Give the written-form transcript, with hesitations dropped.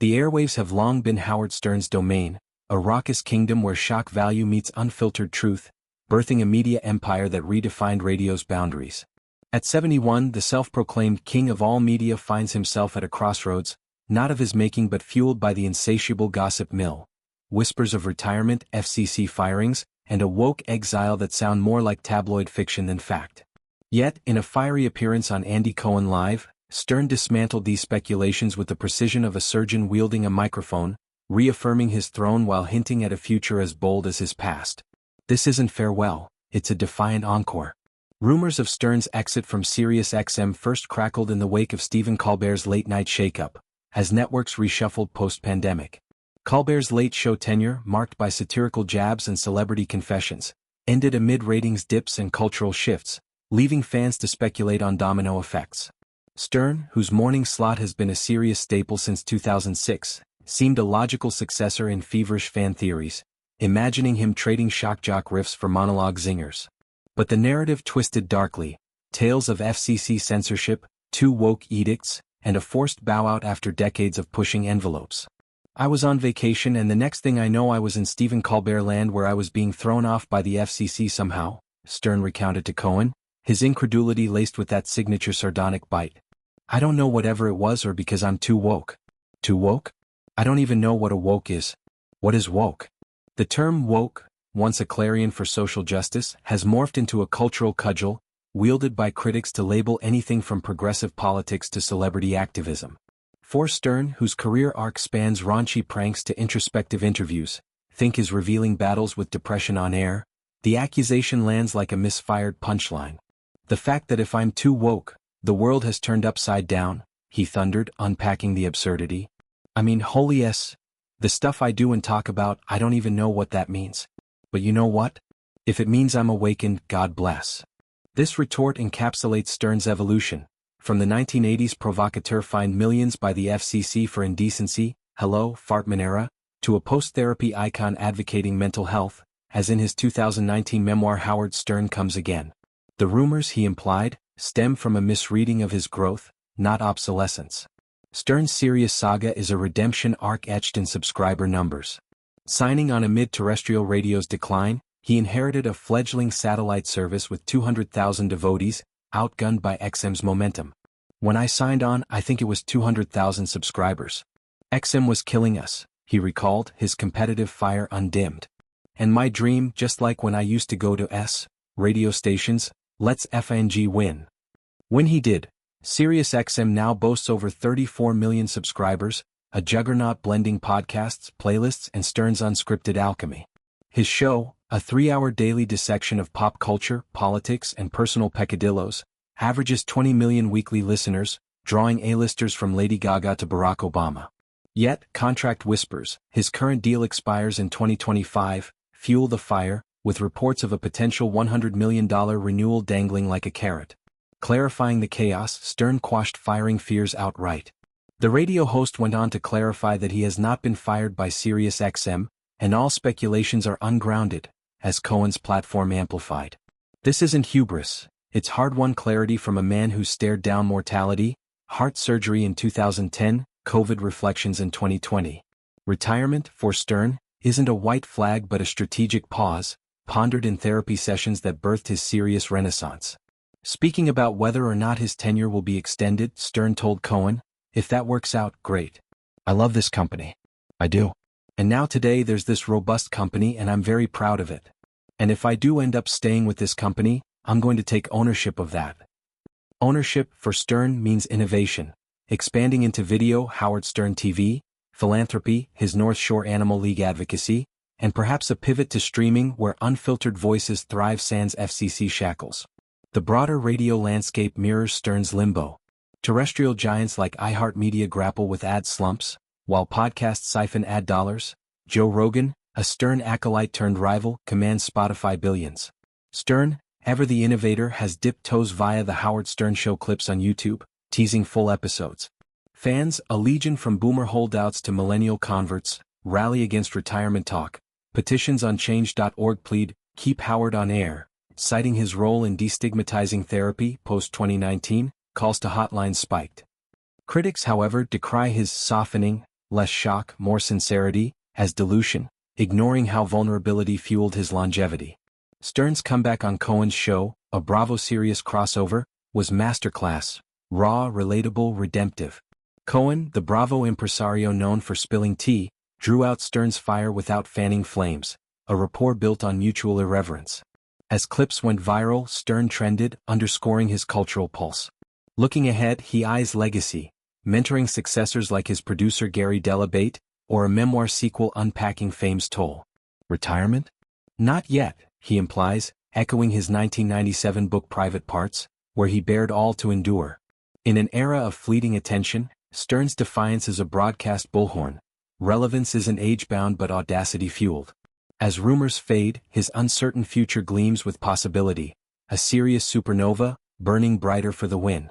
The airwaves have long been Howard Stern's domain, a raucous kingdom where shock value meets unfiltered truth, birthing a media empire that redefined radio's boundaries. At 71, the self-proclaimed king of all media finds himself at a crossroads, not of his making but fueled by the insatiable gossip mill. Whispers of retirement, FCC firings, and a woke exile that sound more like tabloid fiction than fact. Yet, in a fiery appearance on Andy Cohen Live, Stern dismantled these speculations with the precision of a surgeon wielding a microphone, reaffirming his throne while hinting at a future as bold as his past. This isn't farewell, it's a defiant encore. Rumors of Stern's exit from SiriusXM first crackled in the wake of Stephen Colbert's late-night shakeup, as networks reshuffled post-pandemic. Colbert's late show tenure, marked by satirical jabs and celebrity confessions, ended amid ratings dips and cultural shifts, leaving fans to speculate on domino effects. Stern, whose morning slot has been a Sirius staple since 2006, seemed a logical successor in feverish fan theories, imagining him trading shock jock riffs for monologue zingers. But the narrative twisted darkly, tales of FCC censorship, two woke edicts, and a forced bow-out after decades of pushing envelopes. I was on vacation and the next thing I know I was in Stephen Colbert land where I was being thrown off by the FCC somehow, Stern recounted to Cohen, his incredulity laced with that signature sardonic bite. I don't know whatever it was or because I'm too woke. Too woke? I don't even know what a woke is. What is woke? The term woke, once a clarion for social justice, has morphed into a cultural cudgel, wielded by critics to label anything from progressive politics to celebrity activism. For Stern, whose career arc spans raunchy pranks to introspective interviews, think his revealing battles with depression on air, the accusation lands like a misfired punchline. The fact that if I'm too woke, the world has turned upside down, he thundered, unpacking the absurdity. I mean, holy s. The stuff I do and talk about, I don't even know what that means. But you know what? If it means I'm awakened, God bless. This retort encapsulates Stern's evolution, from the 1980s provocateur fined millions by the FCC for indecency, hello, Fartman era, to a post-therapy icon advocating mental health, as in his 2019 memoir Howard Stern Comes Again. The rumors, he implied, stem from a misreading of his growth, not obsolescence. Stern's Sirius saga is a redemption arc etched in subscriber numbers. Signing on amid terrestrial radio's decline, he inherited a fledgling satellite service with 200,000 devotees, outgunned by XM's momentum. When I signed on, I think it was 200,000 subscribers. XM was killing us, he recalled, his competitive fire undimmed. And my dream, just like when I used to go to radio stations, let's FNG win. When he did, SiriusXM now boasts over 34 million subscribers, a juggernaut blending podcasts, playlists, and Stern's unscripted alchemy. His show, a 3-hour daily dissection of pop culture, politics, and personal peccadillos, averages 20 million weekly listeners, drawing A-listers from Lady Gaga to Barack Obama. Yet, contract whispers, his current deal expires in 2025, fuel the fire, with reports of a potential $100 million renewal dangling like a carrot. Clarifying the chaos, Stern quashed firing fears outright. The radio host went on to clarify that he has not been fired by SiriusXM, and all speculations are ungrounded, as Cohen's platform amplified. This isn't hubris, it's hard-won clarity from a man who stared down mortality, heart surgery in 2010, COVID reflections in 2020. Retirement, for Stern, isn't a white flag but a strategic pause, pondered in therapy sessions that birthed his Sirius renaissance. Speaking about whether or not his tenure will be extended, Stern told Cohen, "If that works out, great. I love this company. I do. And now today there's this robust company and I'm very proud of it. And if I do end up staying with this company, I'm going to take ownership of that." Ownership, for Stern, means innovation, expanding into video, Howard Stern TV, philanthropy, his North Shore Animal League advocacy, and perhaps a pivot to streaming where unfiltered voices thrive sans FCC shackles. The broader radio landscape mirrors Stern's limbo. Terrestrial giants like iHeartMedia grapple with ad slumps, while podcasts siphon ad dollars. Joe Rogan, a Stern acolyte turned rival, commands Spotify billions. Stern, ever the innovator, has dipped toes via the Howard Stern Show clips on YouTube, teasing full episodes. Fans, a legion from boomer holdouts to millennial converts, rally against retirement talk. Petitions on change.org plead, "Keep Howard on air," citing his role in destigmatizing therapy post-2019, calls to hotlines spiked. Critics, however, decry his softening, less shock, more sincerity, as dilution, ignoring how vulnerability fueled his longevity. Stern's comeback on Cohen's show, a Bravo-Sirius crossover, was masterclass, raw, relatable, redemptive. Cohen, the Bravo impresario known for spilling tea, drew out Stern's fire without fanning flames, a rapport built on mutual irreverence. As clips went viral, Stern trended, underscoring his cultural pulse. Looking ahead, he eyes legacy, mentoring successors like his producer Gary Delabate, or a memoir sequel unpacking fame's toll. Retirement? Not yet, he implies, echoing his 1997 book Private Parts, where he bared all to endure. In an era of fleeting attention, Stern's defiance is a broadcast bullhorn. Relevance isn't age-bound but audacity-fueled. As rumors fade, his uncertain future gleams with possibility, a serious supernova, burning brighter for the win.